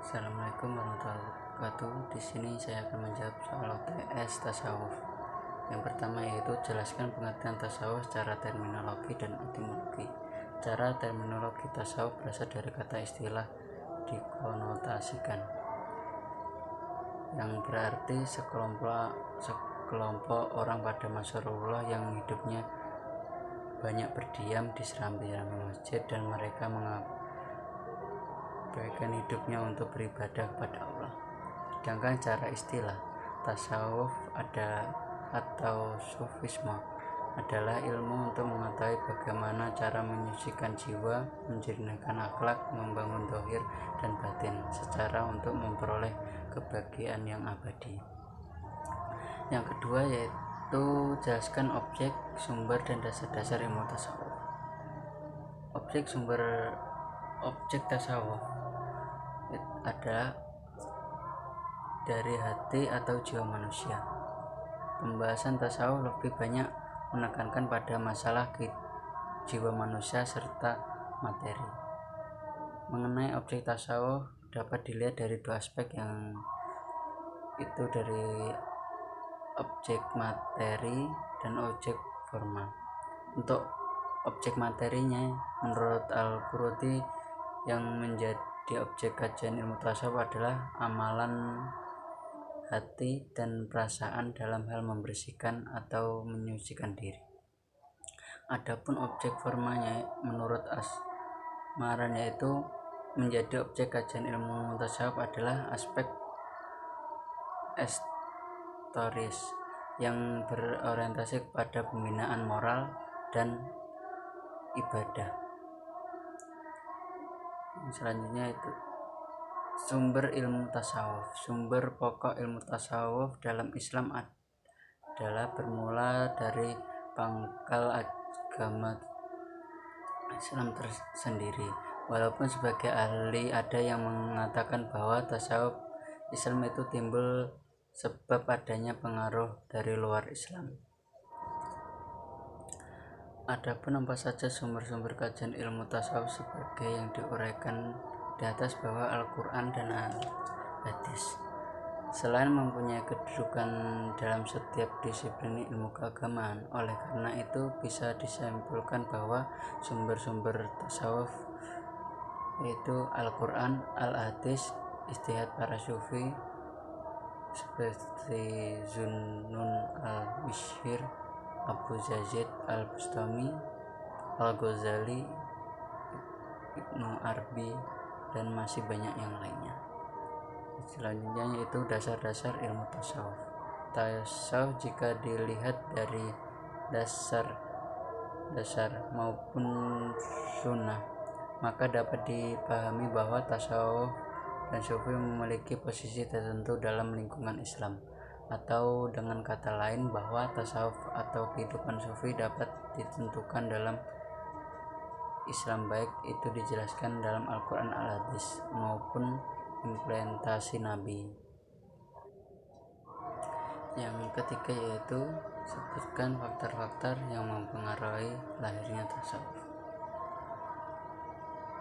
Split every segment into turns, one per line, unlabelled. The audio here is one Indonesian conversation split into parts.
Assalamualaikum warahmatullahi wabarakatuh. Di sini saya akan menjawab soal OTS tasawuf. Yang pertama yaitu jelaskan pengertian tasawuf secara terminologi dan etimologi. Cara terminologi tasawuf berasal dari kata istilah dikonotasikan, yang berarti sekelompok orang pada masa Rasulullah yang hidupnya banyak berdiam di serambi-serambi masjid dan mereka mengabaikan hidupnya untuk beribadah kepada Allah. Sedangkan cara istilah tasawuf atau sufisme adalah ilmu untuk mengetahui bagaimana cara menyucikan jiwa, menjernihkan akhlak, membangun zahir dan batin secara untuk memperoleh kebahagiaan yang abadi. Yang kedua yaitu jelaskan objek, sumber, dan dasar-dasar ilmu tasawuf. Objek tasawuf adalah dari hati atau jiwa manusia. Pembahasan tasawuf lebih banyak menekankan pada masalah jiwa manusia serta materi. Mengenai objek tasawuf dapat dilihat dari dua aspek, yang itu dari objek materi dan objek formal. Untuk objek materinya, menurut Al-Qurtubi, yang menjadi objek kajian ilmu tasawuf adalah amalan hati dan perasaan dalam hal membersihkan atau menyucikan diri. Adapun objek formalnya menurut Asmaran yaitu menjadi objek kajian ilmu tasawuf adalah aspek estetis yang berorientasi kepada pembinaan moral dan ibadah. Selanjutnya itu sumber ilmu tasawuf. Sumber pokok ilmu tasawuf dalam Islam adalah bermula dari pangkal agama Islam tersendiri. Walaupun sebagai ahli ada yang mengatakan bahwa tasawuf Islam itu timbul sebab adanya pengaruh dari luar Islam. Adapun apa saja sumber-sumber kajian ilmu tasawuf sebagai yang diuraikan di atas bahwa Al-Quran dan Al-Hadis. Selain mempunyai kedudukan dalam setiap disiplin ilmu keagamaan, oleh karena itu bisa disimpulkan bahwa sumber-sumber tasawuf yaitu Al-Quran, Al-Hadis, ijtihad para sufi seperti Zunnun al-Mishir, Abu Yazid al-Bustami, Al-Ghazali, Ibnu Arabi, dan masih banyak yang lainnya. Selanjutnya yaitu dasar-dasar ilmu tasawuf. Tasawuf jika dilihat dari dasar maupun sunnah, maka dapat dipahami bahwa tasawuf dan sufi memiliki posisi tertentu dalam lingkungan Islam. Atau dengan kata lain, bahwa tasawuf atau kehidupan sufi dapat ditentukan dalam Islam, baik itu dijelaskan dalam Al-Quran, Al-Hadis, maupun implementasi Nabi. Yang ketiga yaitu sebutkan faktor-faktor yang mempengaruhi lahirnya tasawuf.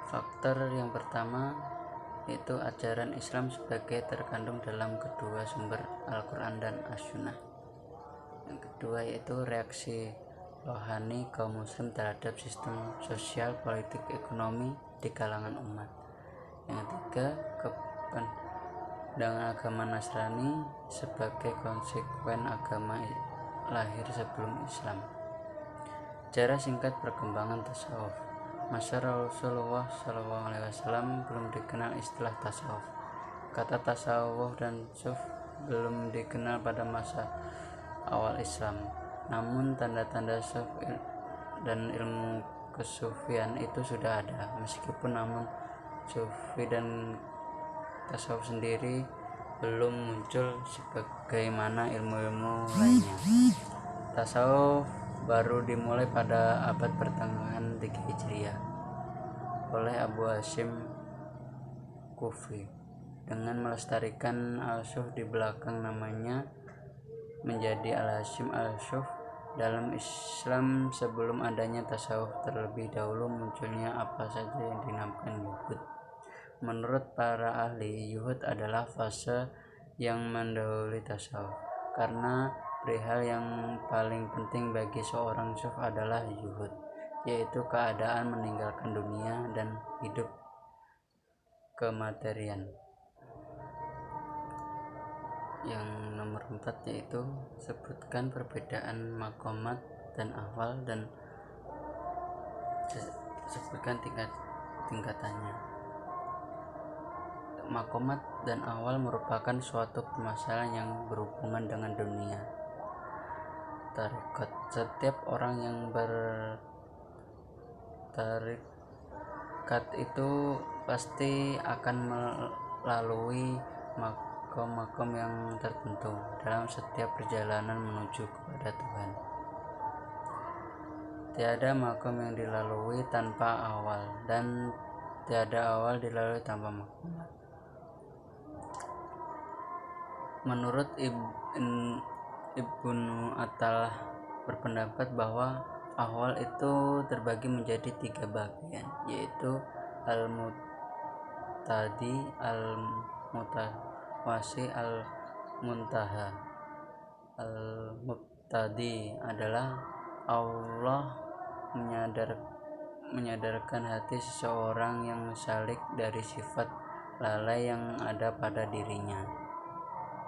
Faktor yang pertama yaitu ajaran Islam sebagai terkandung dalam kedua sumber Al-Quran dan As-Sunnah. Yang kedua yaitu reaksi rohani kaum muslim terhadap sistem sosial, politik, ekonomi di kalangan umat. Yang ketiga, kepandangan agama Nasrani sebagai konsekuen agama lahir sebelum Islam. Sejarah singkat perkembangan tasawuf. Masa Rasulullah SAW belum dikenal istilah tasawuf. Kata tasawuf dan suf belum dikenal pada masa awal Islam. Namun tanda-tanda suf dan ilmu kesufian itu sudah ada. Meskipun namun sufi dan tasawuf sendiri belum muncul sebagaimana ilmu-ilmu lainnya. Tasawuf baru dimulai pada abad pertengahan 3 Hijriah oleh Abu Hashim Kufi dengan melestarikan al-suf di belakang namanya menjadi al-Hashim al-Suf. Dalam Islam sebelum adanya tasawuf terlebih dahulu munculnya apa saja yang dinamakan zuhud. Menurut para ahli, yuhud adalah fase yang mendahului tasawuf, karena perihal yang paling penting bagi seorang suf adalah yuhud, yaitu keadaan meninggalkan dunia dan hidup kematerian. Yang nomor 4 yaitu sebutkan perbedaan makomat dan ahwal dan sebutkan tingkatannya. Makomat dan ahwal merupakan suatu permasalahan yang berhubungan dengan dunia. Tarekat, setiap orang yang bertarekat itu pasti akan melalui makom yang tertentu dalam setiap perjalanan menuju kepada Tuhan. Tiada makom yang dilalui tanpa awal, dan tiada awal dilalui tanpa makomat. Menurut Ibnu Athaillah berpendapat bahwa ahwal itu terbagi menjadi 3 bagian, yaitu al-muqtadi, al-mutawasi, al-muntaha. Al-muqtadi adalah Allah menyadarkan hati seseorang yang salik dari sifat lalai yang ada pada dirinya,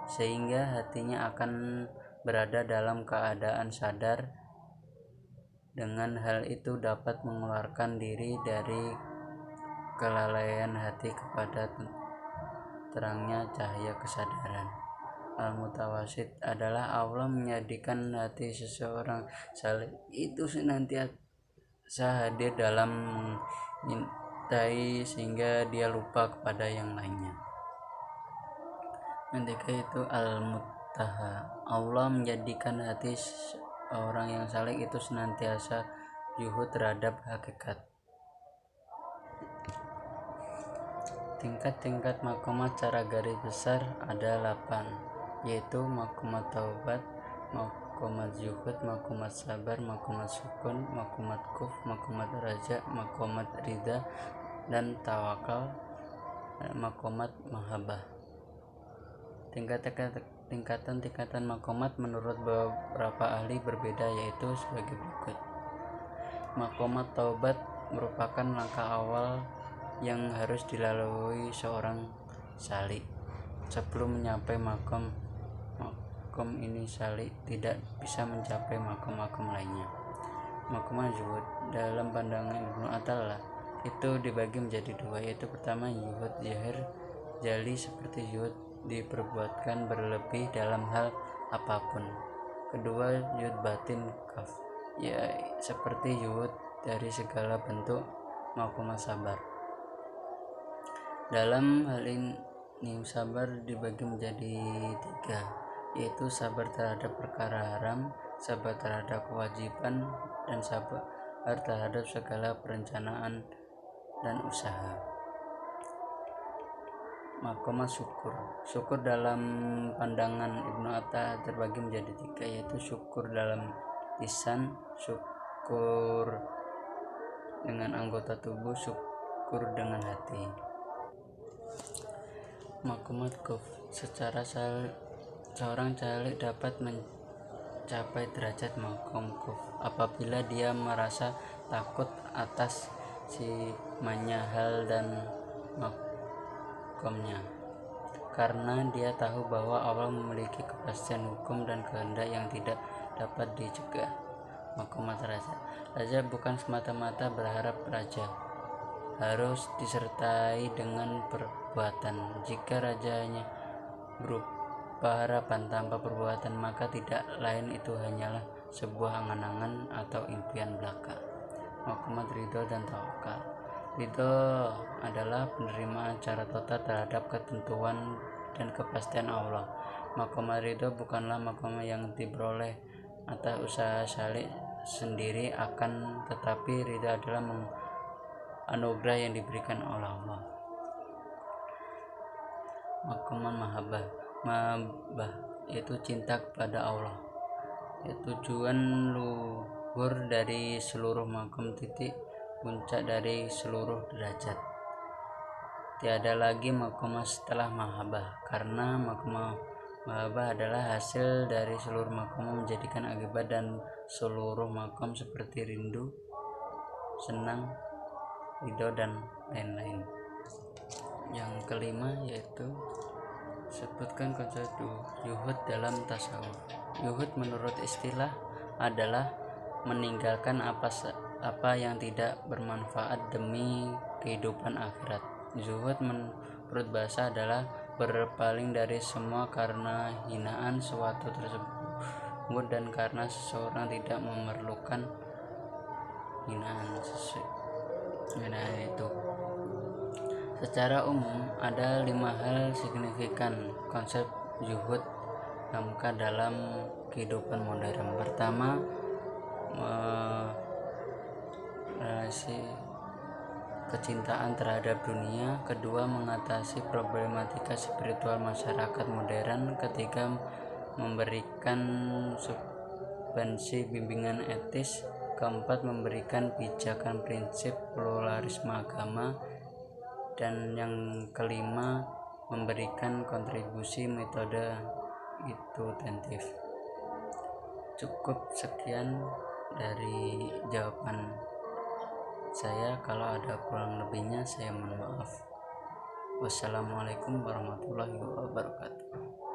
sehingga hatinya akan berada dalam keadaan sadar. Dengan hal itu dapat mengeluarkan diri dari kelalaian hati kepada terangnya cahaya kesadaran. Al-mutawasit adalah Allah menjadikan hati seseorang saleh itu senantiasa hadir dalam menyintai sehingga dia lupa kepada yang lainnya. Ketika itu al-muntaha, Allah menjadikan hati orang yang saleh itu senantiasa yuhud terhadap hakikat. Tingkat-tingkat makomat secara garis besar ada 8, yaitu makomat taubat, makomat zuhud, makomat sabar, makomat sukun, makomat kuf, makomat raja, makomat ridha dan tawakal, makomat mahabbah. Tingkatan makomat menurut beberapa ahli berbeda, yaitu sebagai berikut. Makomat taubat merupakan langkah awal yang harus dilalui seorang salik. Sebelum mencapai makom ini, salik tidak bisa mencapai makom lainnya. Makomat zuhud dalam pandangan Ibnu Athaillah itu dibagi menjadi 2, yaitu pertama yuhud zahir jali, seperti yuhud diperbuatkan berlebih dalam hal apapun. Kedua, yuhud batin kaf, ya seperti yuhud dari segala bentuk makomat sabar. Dalam hal ini sabar dibagi menjadi 3, yaitu sabar terhadap perkara haram, sabar terhadap kewajiban, dan sabar terhadap segala perencanaan dan usaha. Makomat syukur dalam pandangan Ibnu Athaillah terbagi menjadi 3, yaitu syukur dalam lisan, syukur dengan anggota tubuh, syukur dengan hati. Makomat kuf, secara seorang salik dapat mencapai derajat makom kuf apabila dia merasa takut atas simanya hal dan makomnya, karena dia tahu bahwa Allah memiliki kepastian hukum dan kehendak yang tidak dapat dicegah. Makomat raja bukan semata-mata berharap raja harus disertai dengan perbuatan. Jika rajanya berupa harapan tanpa perbuatan, maka tidak lain itu hanyalah sebuah angan-angan atau impian belaka. Makomat ridho dan tawakal. Ridho adalah penerimaan secara total terhadap ketentuan dan kepastian Allah. Makomat ridho bukanlah makom yang diperoleh atas usaha salik sendiri, akan tetapi ridho adalah anugerah yang diberikan oleh Allah. Makomat mahabbah yaitu cinta kepada Allah, yaitu tujuan luhur dari seluruh makom, titik puncak dari seluruh derajat. Tiada lagi makomah setelah mahabbah, karena makomah mahabbah adalah hasil dari seluruh makom menjadikan akibat, dan seluruh makom seperti rindu, senang, ridho, dan lain-lain. Yang kelima yaitu sebutkan konsep yuhud dalam tasawuf. Yuhud menurut istilah adalah meninggalkan apa yang tidak bermanfaat demi kehidupan akhirat. Zuhud menurut bahasa adalah berpaling dari semua karena hinaan suatu tersebut dan karena seseorang tidak memerlukan hinaan itu. Secara umum ada 5 hal signifikan konsep zuhud dalam kehidupan modern. Pertama, kecintaan terhadap dunia. Kedua, mengatasi problematika spiritual masyarakat modern. Ketiga, memberikan subvensi bimbingan etis. Keempat, memberikan pijakan prinsip pluralisme agama. Dan yang kelima, memberikan kontribusi metode ituatif. Cukup sekian dari jawaban saya. Kalau ada kurang lebihnya saya mohon maaf. Wassalamualaikum warahmatullahi wabarakatuh.